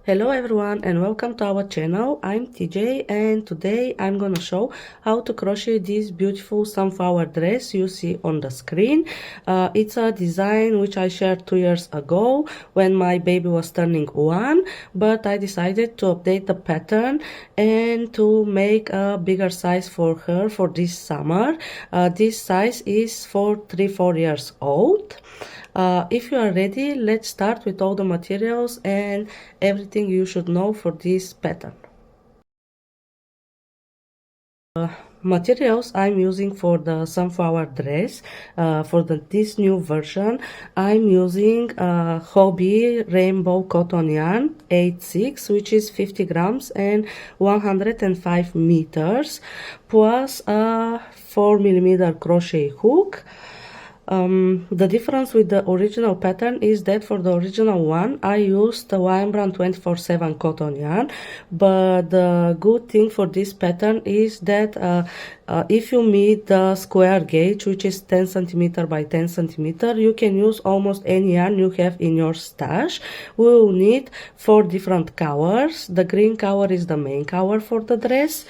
Hello everyone and welcome to our channel. I'm TJ and today I'm gonna show how to crochet this beautiful sunflower dress you see on the screen. It's a design which I shared 2 years ago when my baby was turning 1, but I decided to update the pattern and to make a bigger size for her for this summer. This size is for 3-4 years old. If you are ready, let's start with all the materials and everything you should know for this pattern. Materials I'm using for the sunflower dress, for this new version, I'm using Hobbii rainbow cotton yarn 8/6, which is 50 grams and 105 meters, plus a 4mm crochet hook. The difference with the original pattern is that for the original one I used the Lion Brand 24/7 cotton yarn, but the good thing for this pattern is that if you meet the square gauge, which is 10 centimeter by 10 centimeter, you can use almost any yarn you have in your stash. We will need 4 different colors. The green color is the main color for the dress.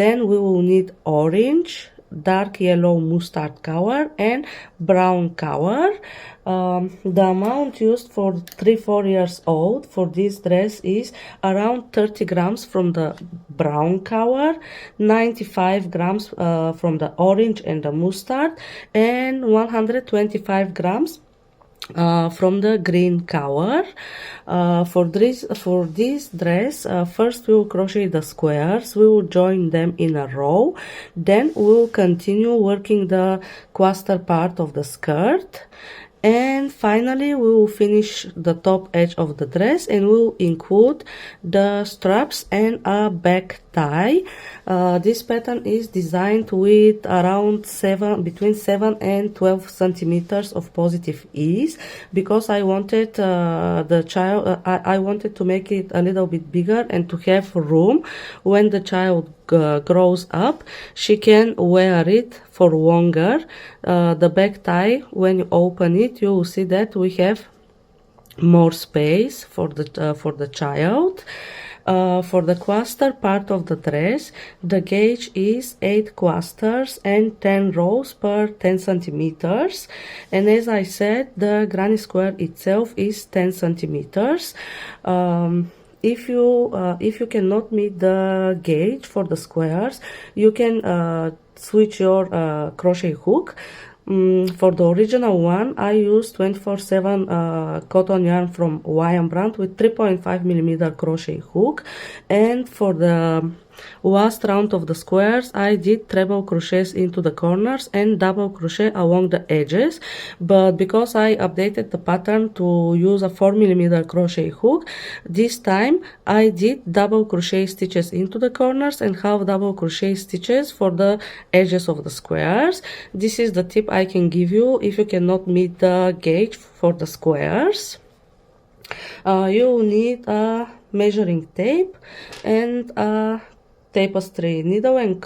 Then we will need orange, dark yellow mustard color and brown color. The amount used for 3-4 years old for this dress is around 30 grams from the brown color, 95 grams from the orange and the mustard, and 125 grams from the green color. For this dress, first we will crochet the squares. We will join them in a row, then we will continue working the cluster part of the skirt, and finally we will finish the top edge of the dress and we will include the straps and a back tie. This pattern is designed with around between 7 and 12 centimeters of positive ease, because I wanted I wanted to make it a little bit bigger and to have room when the child grows up. She can wear it for longer. The back tie, when you open it, you will see that we have more space for the child. For the cluster part of the dress, the gauge is 8 clusters and 10 rows per 10 centimeters, and as I said, the granny square itself is 10 centimeters. If you cannot meet the gauge for the squares, you can switch your crochet hook. For the original one, I used 24/7 cotton yarn from Lion Brand with 3.5mm crochet hook, and for the last round of the squares I did treble crochets into the corners and double crochet along the edges. But because I updated the pattern to use a 4mm crochet hook, this time I did double crochet stitches into the corners and half double crochet stitches for the edges of the squares. This is the tip I can give you if you cannot meet the gauge for the squares. You will need a measuring tape and a tapestry needle and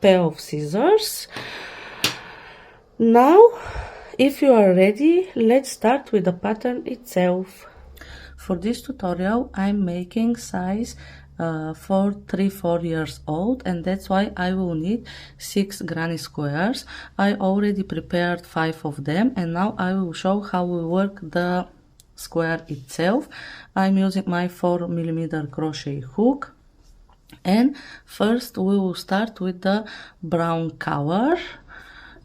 pair of scissors. Now, if you are ready, let's start with the pattern itself. For this tutorial, I'm making size for 3-4 years old, and that's why I will need 6 granny squares. I already prepared 5 of them, and now I will show how we work the square itself. I'm using my 4mm crochet hook, and first we will start with the brown color.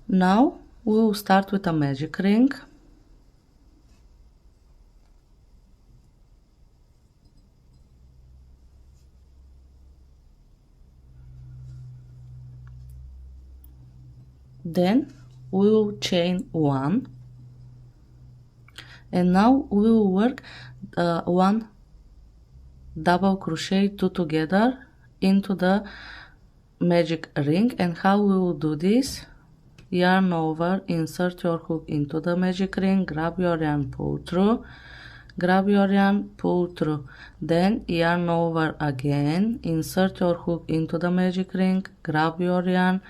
Now we will start with a magic ring. Then we will chain 1, and now we will work 1 double crochet 2 together into the magic ring. And how we will do this: yarn over, insert your hook into the magic ring, grab your yarn, pull through, grab your yarn, pull through, then yarn over again, insert your hook into the magic ring, grab your yarn,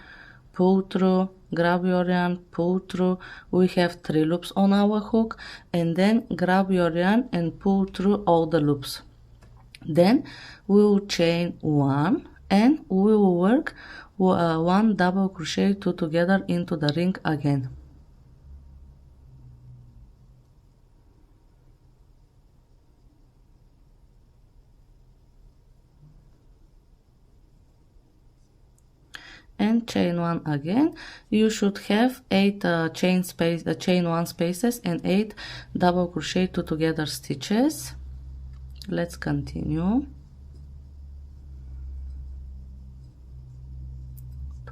pull through, grab your yarn, pull through. We have 3 loops on our hook, and then grab your yarn and pull through all the loops. Then we will chain 1 and we will work 1 double crochet 2 together into the ring again. And chain 1 again. You should have 8 chain 1 spaces and 8 double crochet 2 together stitches. Let's continue.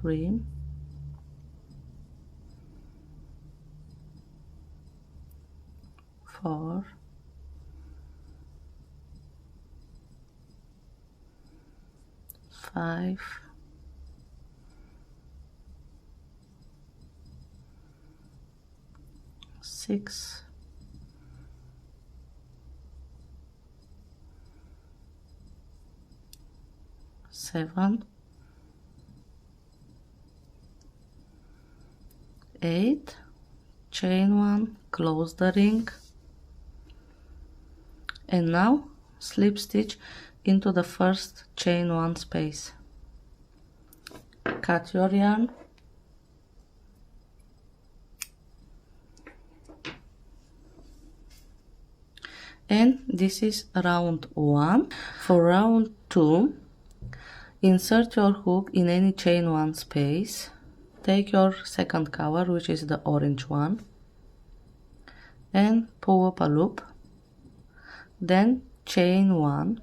3, 4, 5, 6, 7, 8, chain 1, close the ring, and now slip stitch into the first chain 1 space. Cut your yarn, and this is round 1. For round 2, insert your hook in any chain 1 space. Take your second color, which is the orange one, and pull up a loop, then chain 1,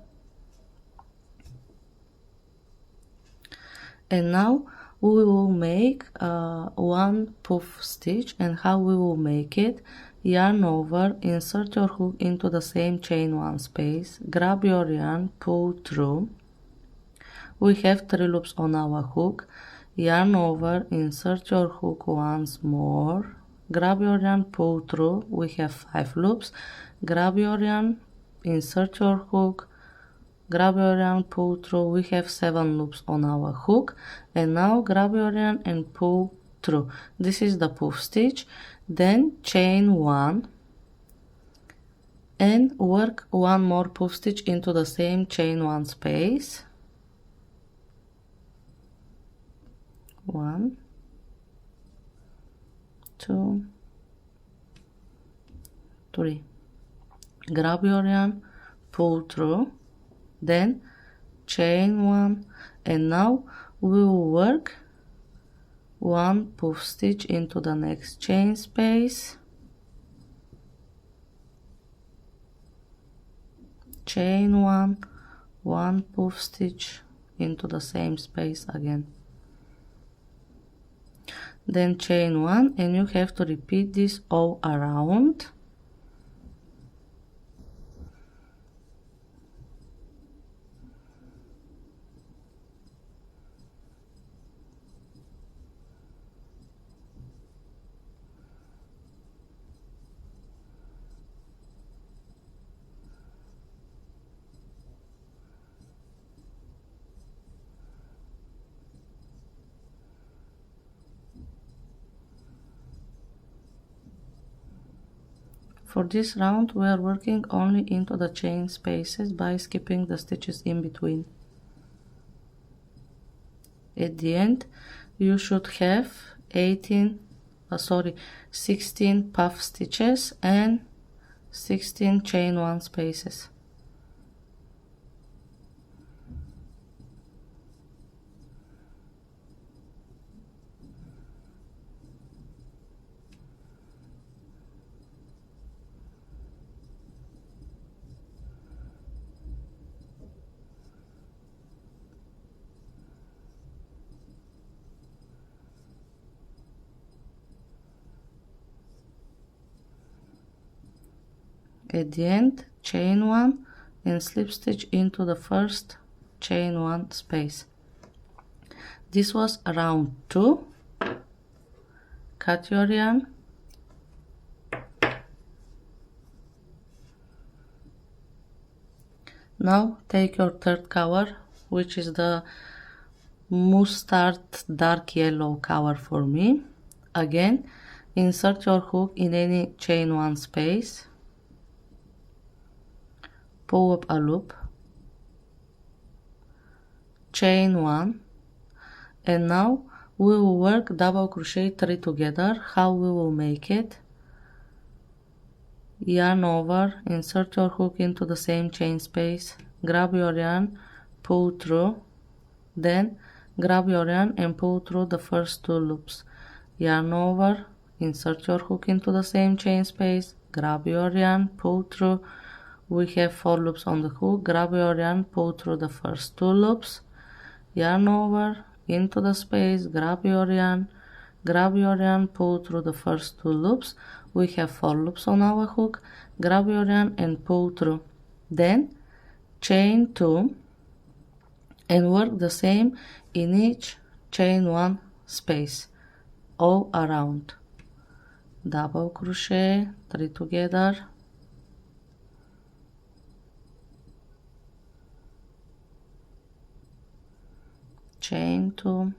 and now we will make 1 puff stitch. And how we will make it: yarn over, insert your hook into the same chain 1 space, grab your yarn, pull through. We have 3 loops on our hook. Yarn over, insert your hook once more, grab your yarn, pull through. We have 5 loops. Grab your yarn, insert your hook, grab your yarn, pull through. We have 7 loops on our hook. And now grab your yarn and pull through. This is the puff stitch. Then chain 1 and work 1 more puff stitch into the same chain 1 space. 1, 2, 3. Grab your yarn, pull through, then chain 1, and now we will work 1 puff stitch into the next chain space, chain 1, 1 puff stitch into the same space again, then chain 1, and you have to repeat this all around. For this round we are working only into the chain spaces by skipping the stitches in between. At the end you should have 16 puff stitches and 16 chain 1 spaces. At the end, chain 1 and slip stitch into the first chain 1 space. This was round 2. Cut your yarn, now take your third color, which is the mustard dark yellow color for me. Again, insert your hook in any chain 1 space, pull up a loop, chain 1, and now we will work double crochet 3 together. How we will make it? Yarn over, insert your hook into the same chain space, grab your yarn, pull through, then grab your yarn and pull through the first 2 loops. Yarn over, insert your hook into the same chain space, grab your yarn, pull through. We have 4 loops on the hook, grab your yarn, pull through the first 2 loops, yarn over, into the space, grab your yarn, pull through the first 2 loops. We have 4 loops on our hook, grab your yarn and pull through. Then chain 2 and work the same in each chain 1 space all around. Double crochet 3 together, chain 2,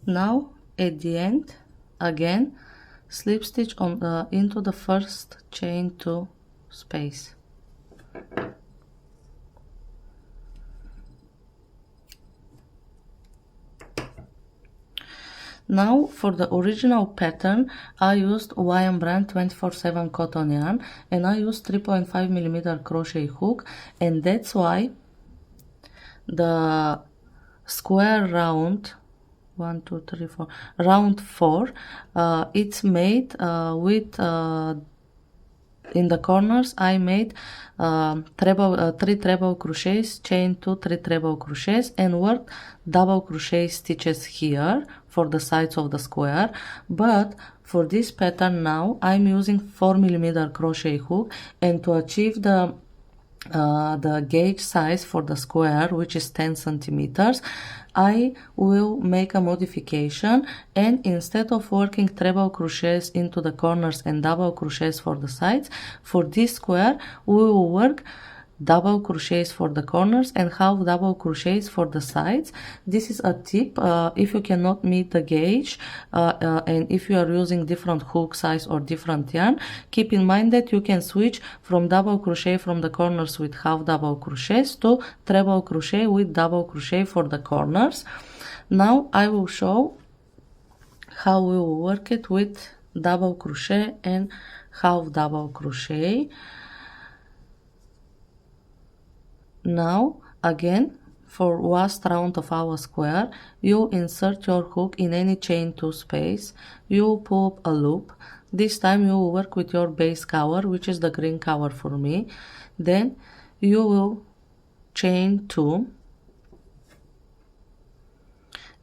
now at the end again slip stitch on into the first chain 2 space. Now for the original pattern I used YM brand 24/7 cotton yarn and I used 3.5mm crochet hook, and that's why the square round 1 2 3 4 round 4 it's made with in the corners I made 3 treble crochets, chain 2 3 treble crochets, and worked double crochet stitches here for the sides of the square. But for this pattern now I'm using 4mm crochet hook, and to achieve the gauge size for the square, which is 10 centimeters, I will make a modification, and instead of working treble crochets into the corners and double crochets for the sides, for this square we will work double crochets for the corners and half double crochets for the sides. This is a tip if you cannot meet the gauge and if you are using different hook size or different yarn, keep in mind that you can switch from double crochet from the corners with half double crochets to treble crochet with double crochet for the corners. Now I will show how we will work it with double crochet and half double crochet. Now again, for last round of our square, you insert your hook in any chain 2 space, you pull up a loop. This time you will work with your base color, which is the green color for me. Then you will chain 2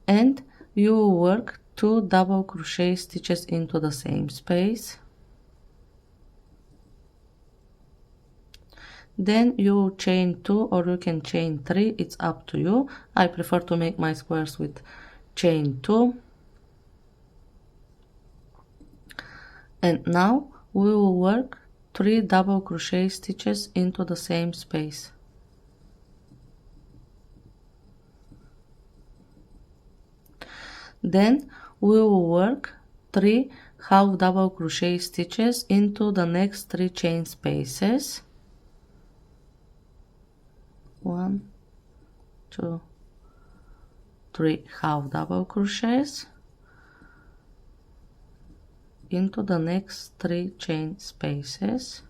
and you will work 2 double crochet stitches into the same space. Then you chain 2 or you can chain 3, it's up to you. I prefer to make my squares with chain 2. And now we will work 3 double crochet stitches into the same space. Then we will work 3 half double crochet stitches into the next 3 chain spaces. 1 2 3 half double crochets into the next 3 chain spaces.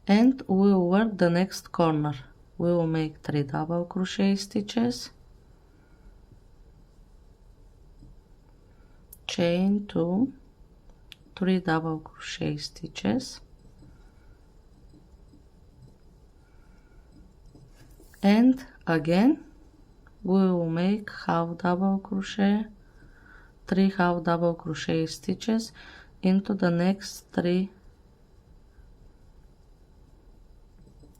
And we will work the next corner. We will make 3 double crochet stitches, chain 2, 3 double crochet stitches, and again we will make half double crochet, 3 half double crochet stitches into the next 3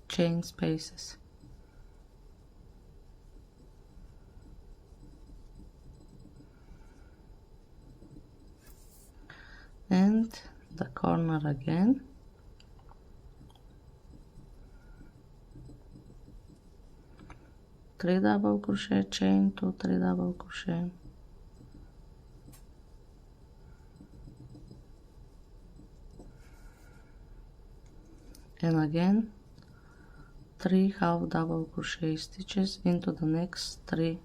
chain spaces. and the corner again, three double crochet, chain, 2, 3 double crochet, and again 3 half double crochet stitches into the next 3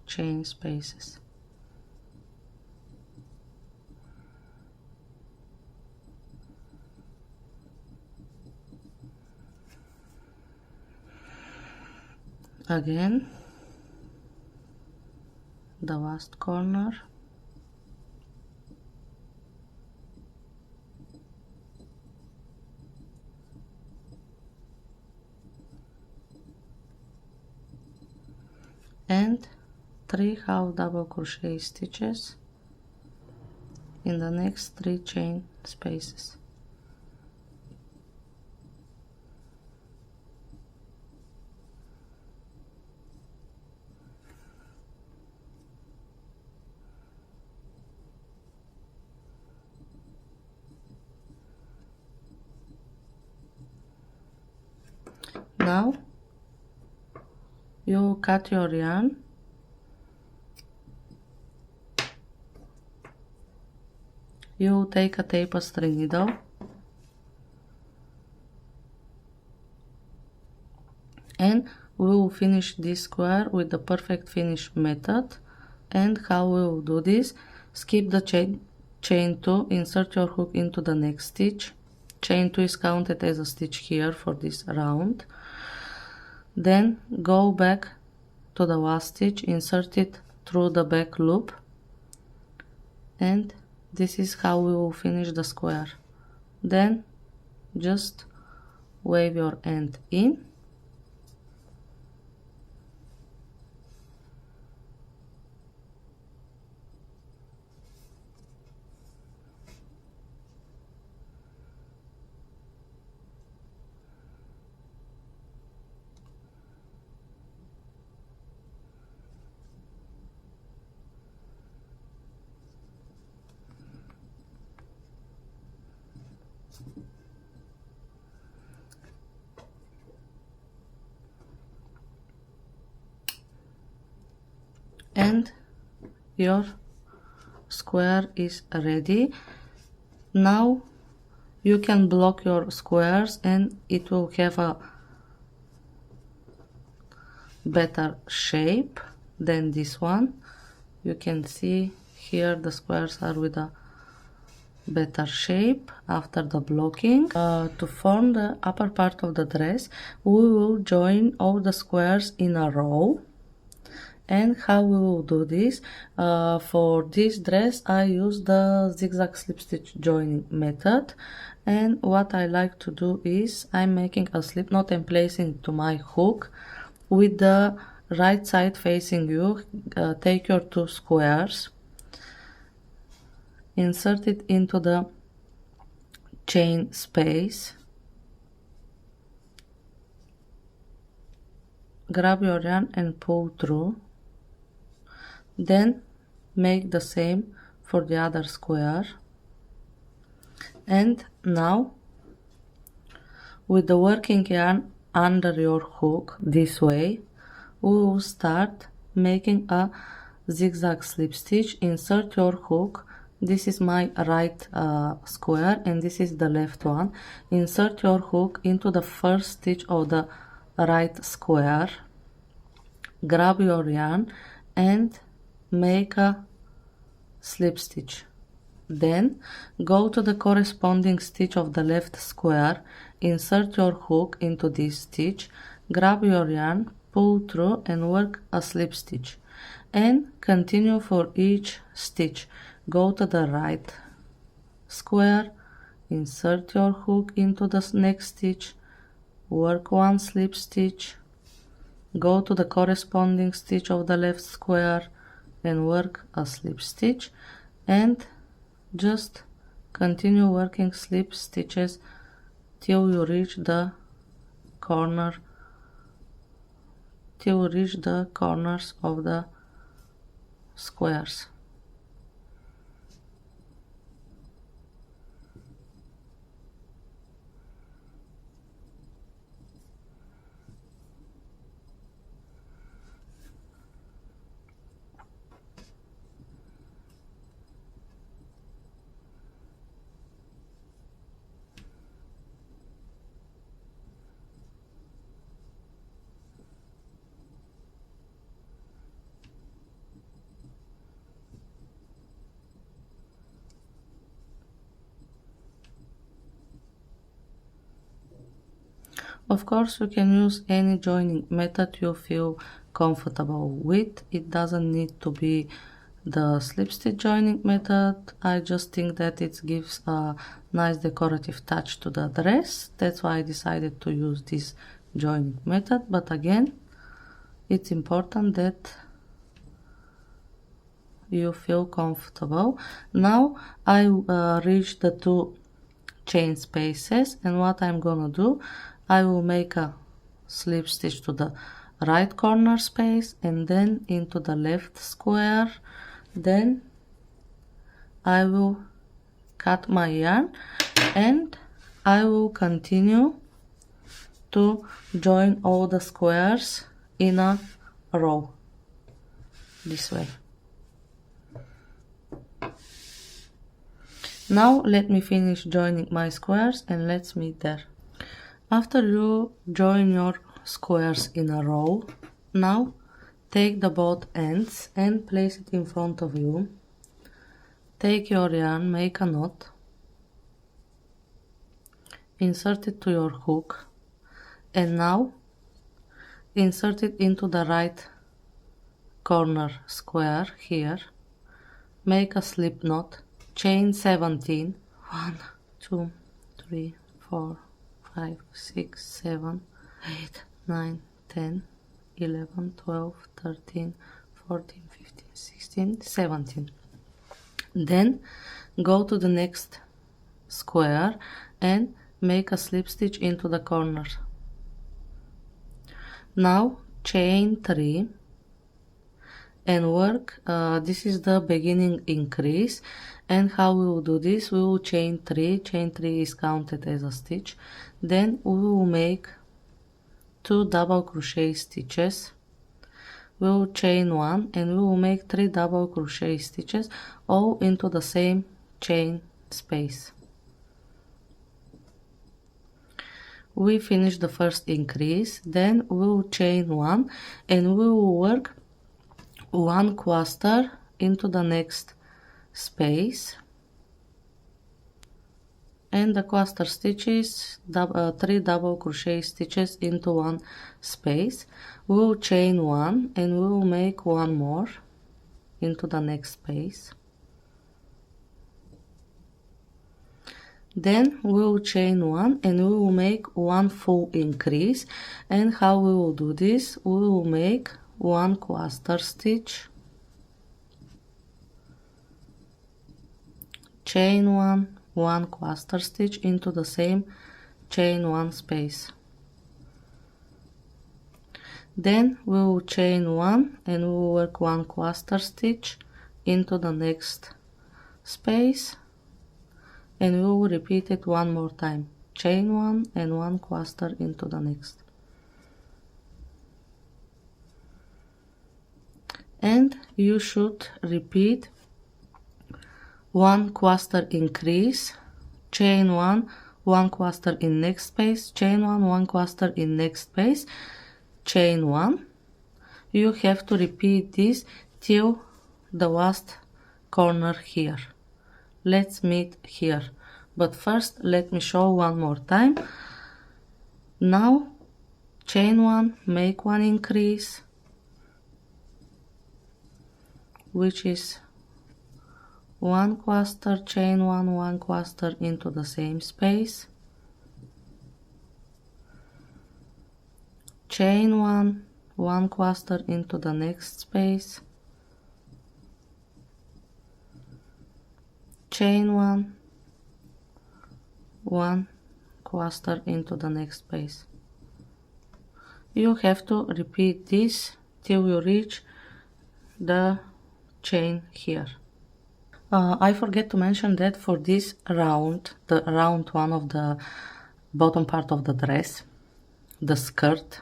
chain spaces. Again the last corner, and 3 half double crochet stitches in the next 3 chain spaces. Now you cut your yarn you take a tapestry needle and we will finish this square with the perfect finish method. And how we will do this: skip the chain 2, insert your hook into the next stitch, chain 2 is counted as a stitch here for this round, then go back to the last stitch, insert it through the back loop, and this is how we will finish the square. Then just wave your end in, and your square is ready. Now you can block your squares and it will have a better shape than this one. You can see here the squares are with a better shape after the blocking. To form the upper part of the dress, we will join all the squares in a row. And how we will do this? For this dress I use the zigzag slip stitch joining method, and what I like to do is I'm making a slip knot and placing to my hook with the right side facing you. Take your 2 squares, insert it into the chain space, grab your yarn and pull through, then make the same for the other square. And now with the working yarn under your hook this way, we will start making a zigzag slip stitch. Insert your hook, this is my right square and this is the left one. Insert your hook into the first stitch of the right square, grab your yarn and make a slip stitch. Then go to the corresponding stitch of the left square, insert your hook into this stitch, grab your yarn, pull through and work a slip stitch, and continue for each stitch. Go to the right square, insert your hook into the next stitch, work 1 slip stitch, go to the corresponding stitch of the left square and work a slip stitch, and just continue working slip stitches till you reach the corner, till you reach the corners of the squares. Of course, you can use any joining method you feel comfortable with. It doesn't need to be the slip stitch joining method. I just think that it gives a nice decorative touch to the dress. That's why I decided to use this joining method. But again, it's important that you feel comfortable. Now I reached the 2 chain spaces, and what I'm gonna do, I will make a slip stitch to the right corner space and then into the left square. Then I will cut my yarn and I will continue to join all the squares in a row this way. Now let me finish joining my squares and let's meet there. After you join your squares in a row, now take the both ends and place it in front of you. Take your yarn, make a knot, insert it to your hook, and now insert it into the right corner square here. Make a slip knot, chain 17, 1, 2, 3, 4, 5, 6, 7, 8, 9, 10, 11, 12, 13, 14, 15, 16, 17. Then go to the next square and make a slip stitch into the corner. Now chain 3 and work, this is the beginning increase, and how we will do this, we will chain 3 is counted as a stitch, then we will make 2 double crochet stitches, we will chain 1 and we will make 3 double crochet stitches all into the same chain space. We finish the first increase, then we will chain 1 and we will work 1 cluster into the next space, and the cluster stitches 3 double crochet stitches into 1 space. We will chain 1 and we will make 1 more into the next space. Then we will chain 1 and we will make 1 full increase, and how we will do this, we will make 1 cluster stitch, chain 1, 1 cluster stitch into the same chain 1 space. Then we will chain 1 and we will work 1 cluster stitch into the next space, and we will repeat it 1 more time, chain 1 and 1 cluster into the next. And you should repeat 1 cluster increase, chain 1, 1 cluster in next space, chain 1, 1 cluster in next space, chain 1. You have to repeat this till the last corner here. Let's meet here, but first let me show 1 more time. Now chain 1, make 1 increase, which is 1 cluster, chain 1, 1 cluster into the same space, chain 1, 1 cluster into the next space, chain 1, 1 cluster into the next space. You have to repeat this till you reach the chain here. I forget to mention that for this round, the round one of the bottom part of the dress, the skirt,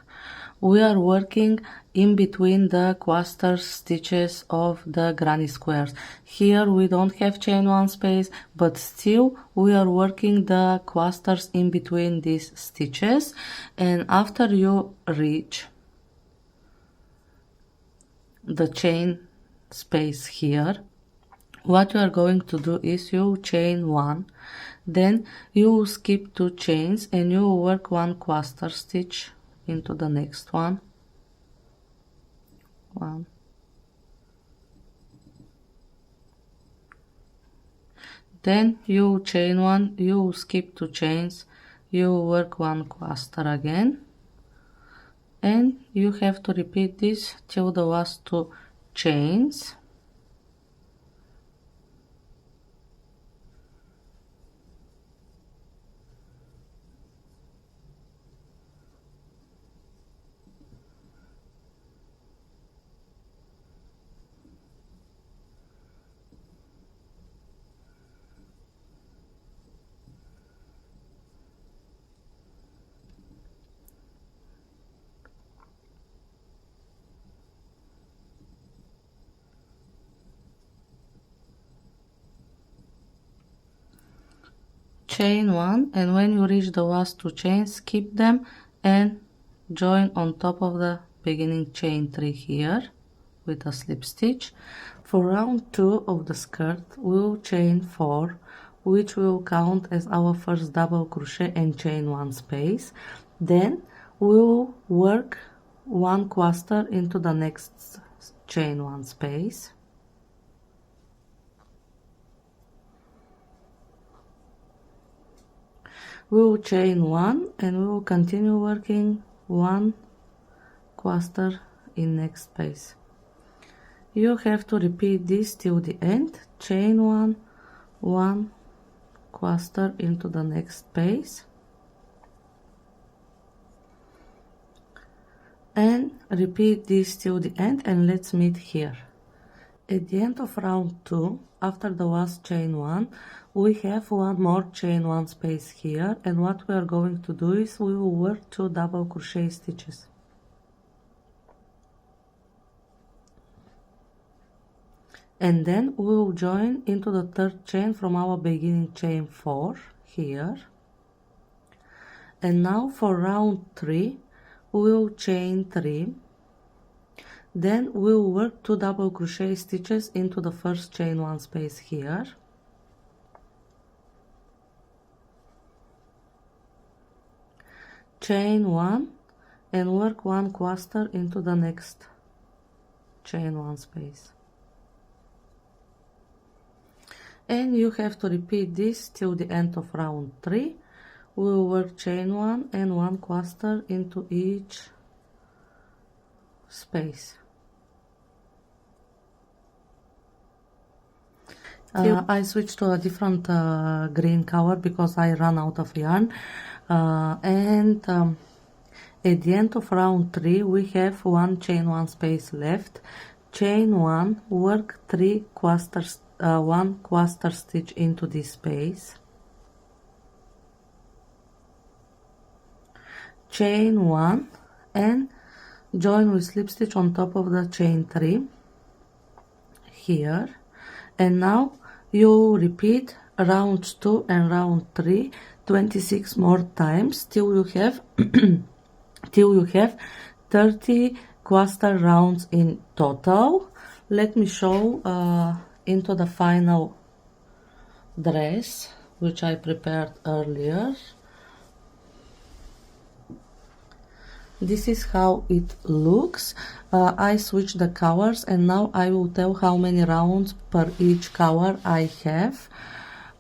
we are working in between the cluster stitches of the granny squares. Here we don't have chain 1 space, but still we are working the clusters in between these stitches, and after you reach the chain space here, what you are going to do is you chain 1, then you skip 2 chains and you work 1 cluster stitch into the next one. 1, then you chain 1, you skip 2 chains, you work 1 cluster again, and you have to repeat this till the last 2 chains. Chain 1, and when you reach the last 2 chains, skip them and join on top of the beginning chain 3 here with a slip stitch. For round 2 of the skirt, we'll chain 4, which will count as our first double crochet and chain 1 space. Then we'll work 1 cluster into the next chain 1 space. We will chain 1 and we will continue working 1 cluster in next space. You have to repeat this till the end. Chain 1, 1 cluster into the next space, and repeat this till the end, and let's meet here. At the end of round 2, after the last chain 1, we have 1 more chain 1 space here, and what we are going to do is we will work 2 double crochet stitches. And then we will join into the 3rd chain from our beginning chain 4 here. And now for round 3, we will chain 3. Then we will work 2 double crochet stitches into the first chain 1 space here. Chain 1 and work 1 cluster into the next chain 1 space. And you have to repeat this till the end of round 3. We will work chain 1 and 1 cluster into each space. I switched to a different green color because I ran out of yarn, and at the end of round 3 we have 1 chain 1 space left. Chain 1, work 3 clusters, 1 cluster stitch into this space, chain 1 and join with slip stitch on top of the chain 3 here. And now you repeat round 2 and round 3 26 more times till you have till you have 30 cluster rounds in total. Let me show into the final dress which I prepared earlier. This is how it looks. I switched the colors and now I will tell how many rounds per each color I have.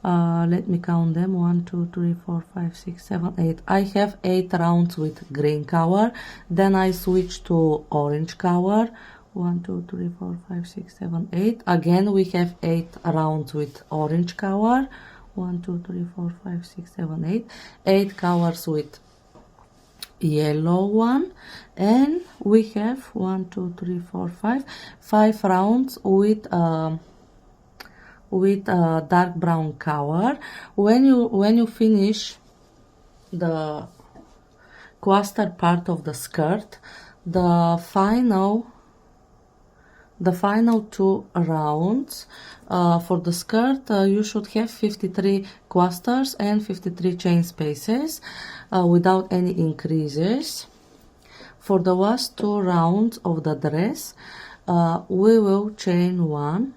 Let me count them. 1, 2, 3, 4, 5, 6, 7, 8. I have 8 rounds with green color. Then I switch to orange color. 1, 2, 3, 4, 5, 6, 7, 8. Again we have 8 rounds with orange color. 1, 2, 3, 4, 5, 6, 7, 8. 8 colors with yellow one, and we have 1, 2, 3, 4, 5 rounds with dark brown color. When you finish the cluster part of the skirt, the final 2 rounds for the skirt, you should have 53 clusters and 53 chain spaces without any increases. For the last 2 rounds of the dress, we will chain 1,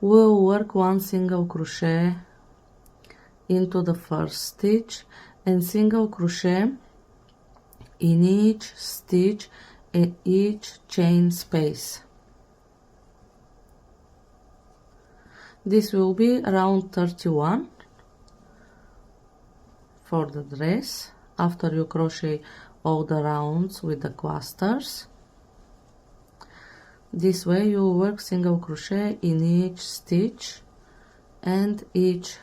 we'll work one single crochet into the first stitch and single crochet in each stitch and each chain space. This will be around 31 for the dress after you crochet all the rounds with the clusters. This way you work single crochet in each stitch and each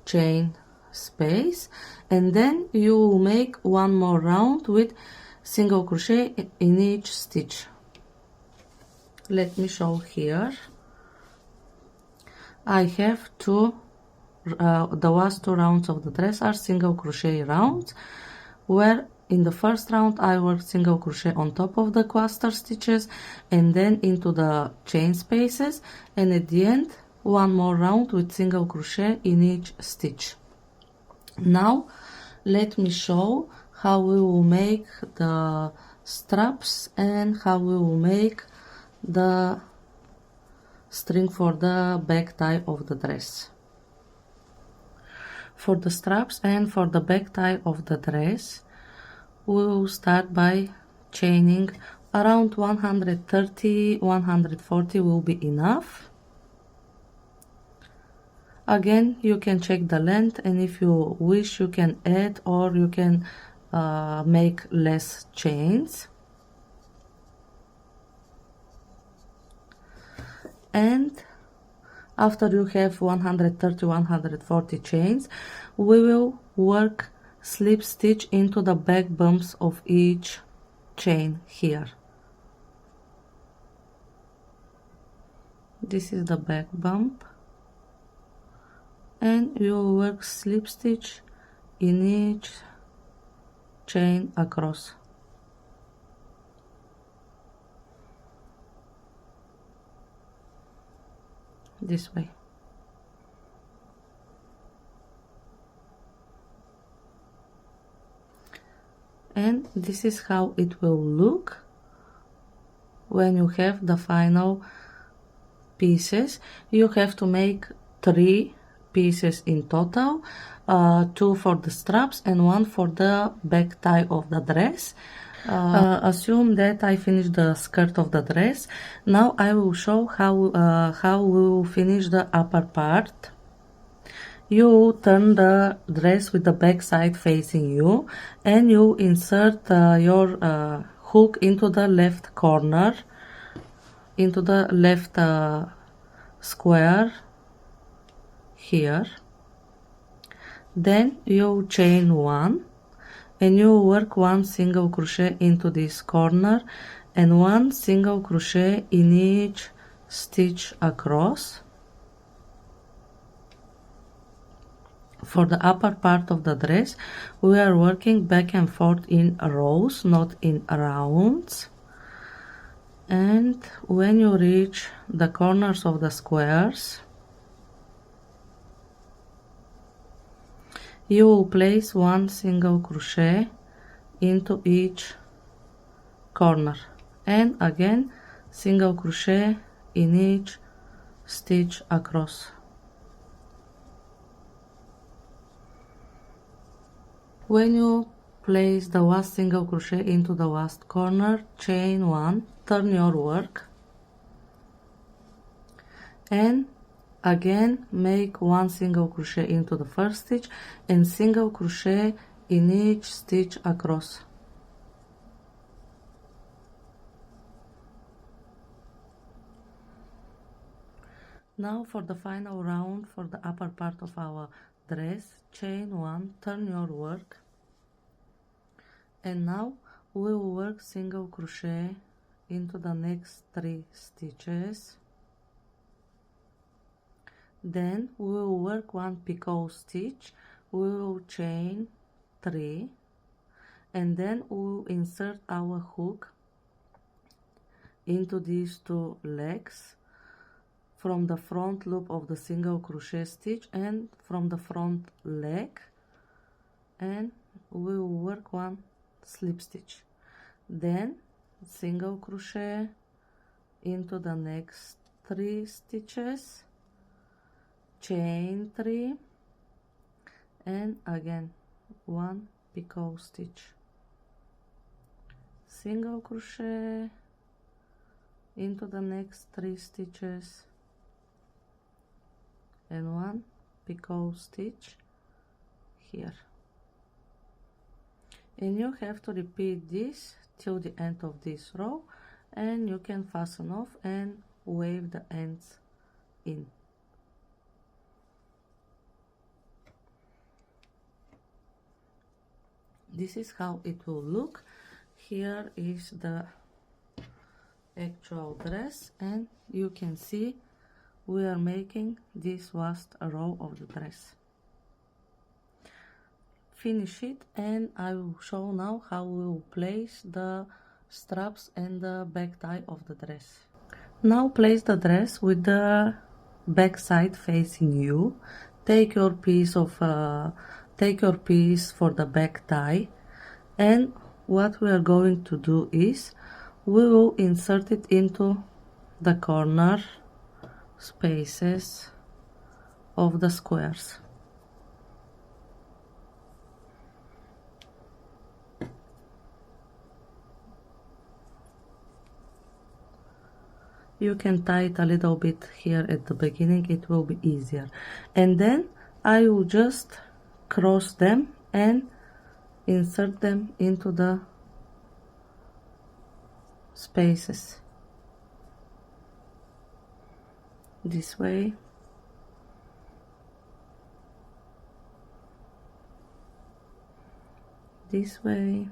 chain space, and then you will make one more round with single crochet in each stitch. Let me show here. I have the last two rounds of the dress are single crochet rounds, where in the first round I work single crochet on top of the cluster stitches and then into the chain spaces, and at the end one more round with single crochet in each stitch. Now let me show how we will make the straps and how we will make the string for the back tie of the dress. For the straps and for the back tie of the dress, we will start by chaining around 130-140 will be enough. Again, you can check the length, and if you wish you can add or you can make less chains. And after you have 130-140 chains, we will work slip stitch into the back bumps of each chain here. This is the back bump, and you will work slip stitch in each chain across. This way. And this is how it will look when you have the final pieces. You have to make 3 pieces in total, 2 for the straps and 1 for the back tie of the dress. Assume that I finished the skirt of the dress. Now I will show how we will finish the upper part. You turn the dress with the back side facing you, and you insert your hook into the left corner, into the left square here. Then you chain 1 and you work 1 single crochet into this corner and 1 single crochet in each stitch across. For the upper part of the dress, we are working back and forth in rows, not in rounds. And when you reach the corners of the squares, you will place 1 single crochet into each corner, and again single crochet in each stitch across. When you place the last single crochet into the last corner, chain 1, turn your work, and again make 1 single crochet into the first stitch and single crochet in each stitch across. Now for the final round for the upper part of our dress, chain 1, turn your work, and now we will work single crochet into the next 3 stitches. Then we will work 1 picot stitch, we will chain 3, and then we will insert our hook into these 2 legs from the front loop of the single crochet stitch and from the front leg, and we will work 1 slip stitch, then single crochet into the next 3 stitches, chain 3, and again 1 picot stitch, single crochet into the next 3 stitches, and 1 picot stitch here. And you have to repeat this till the end of this row, and you can fasten off and wave the ends in. This is how it will look. Here is the actual dress, and you can see we are making this last row of the dress. Finish it, and I will show now how we will place the straps and the back tie of the dress. Now place the dress with the back side facing you. Take your piece for the back tie, and what we are going to do is we will insert it into the corner spaces of the squares. You can tie it a little bit here at the beginning, it will be easier. And then I will just cross them and insert them into the spaces. This way. This way.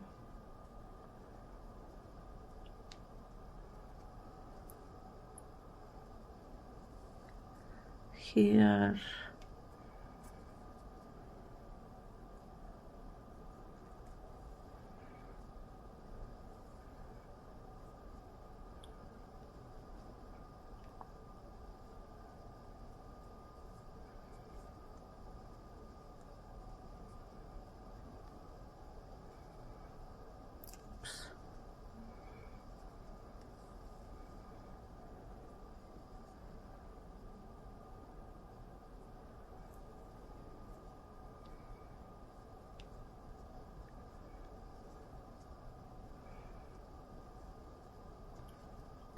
Here.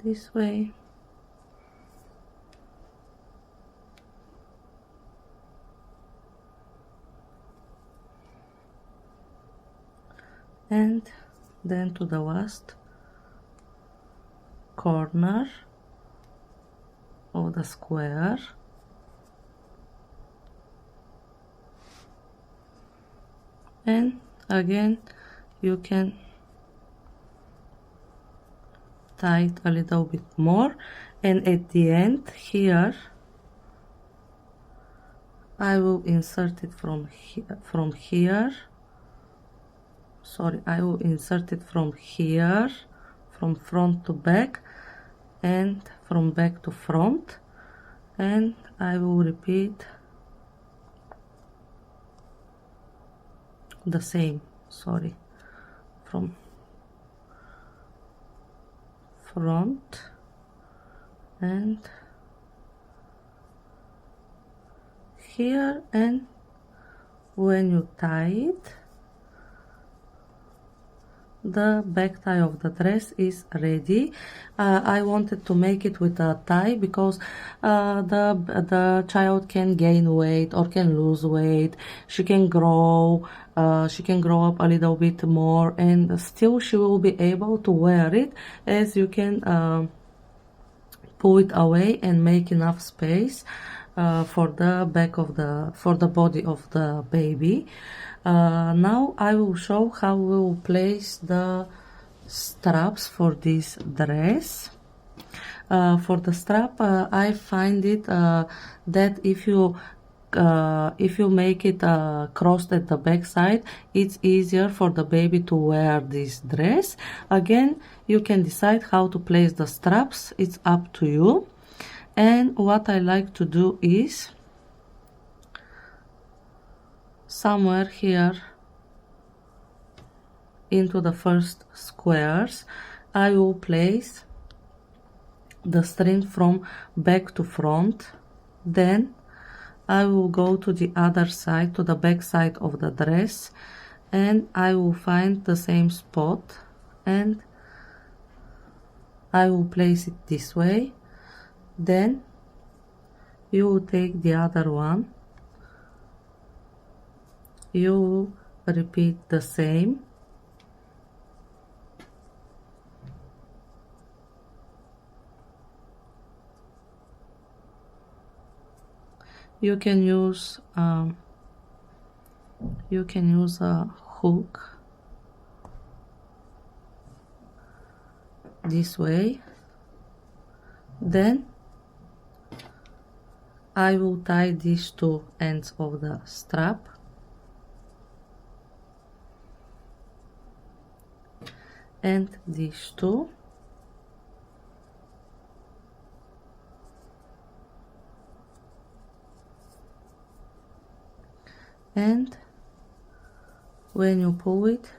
This way. And then to the last corner of the square. And again you can tie it a little bit more, and at the end here I will insert it from here. Sorry, I will insert it from here, from front to back and from back to front, and I will repeat the same, sorry, from front and here, and when you tie it, the back tie of the dress is ready. I wanted to make it with a tie because the child can gain weight or can lose weight. She can grow up a little bit more, and still she will be able to wear it, as you can pull it away and make enough space for the body of the baby. Now I will show how we will place the straps for this dress. For the strap, I find it that if you make it crossed at the back side, it's easier for the baby to wear this dress. Again, you can decide how to place the straps, it's up to you. And what I like to do is somewhere here into the first squares I will place the string from back to front. Then I will go to the other side, to the back side of the dress, and I will find the same spot and I will place it this way. Then you will take the other one, you will repeat the same. You can use a hook this way. Then I will tie these two ends of the strap and these two. And when you pull it,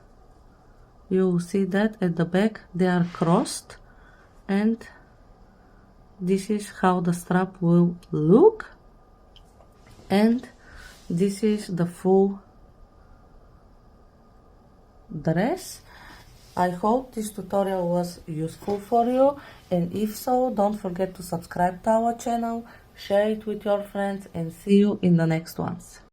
you will see that at the back they are crossed, and this is how the strap will look. And this is the full dress. I hope this tutorial was useful for you, and if so, don't forget to subscribe to our channel, share it with your friends, and see you in the next ones.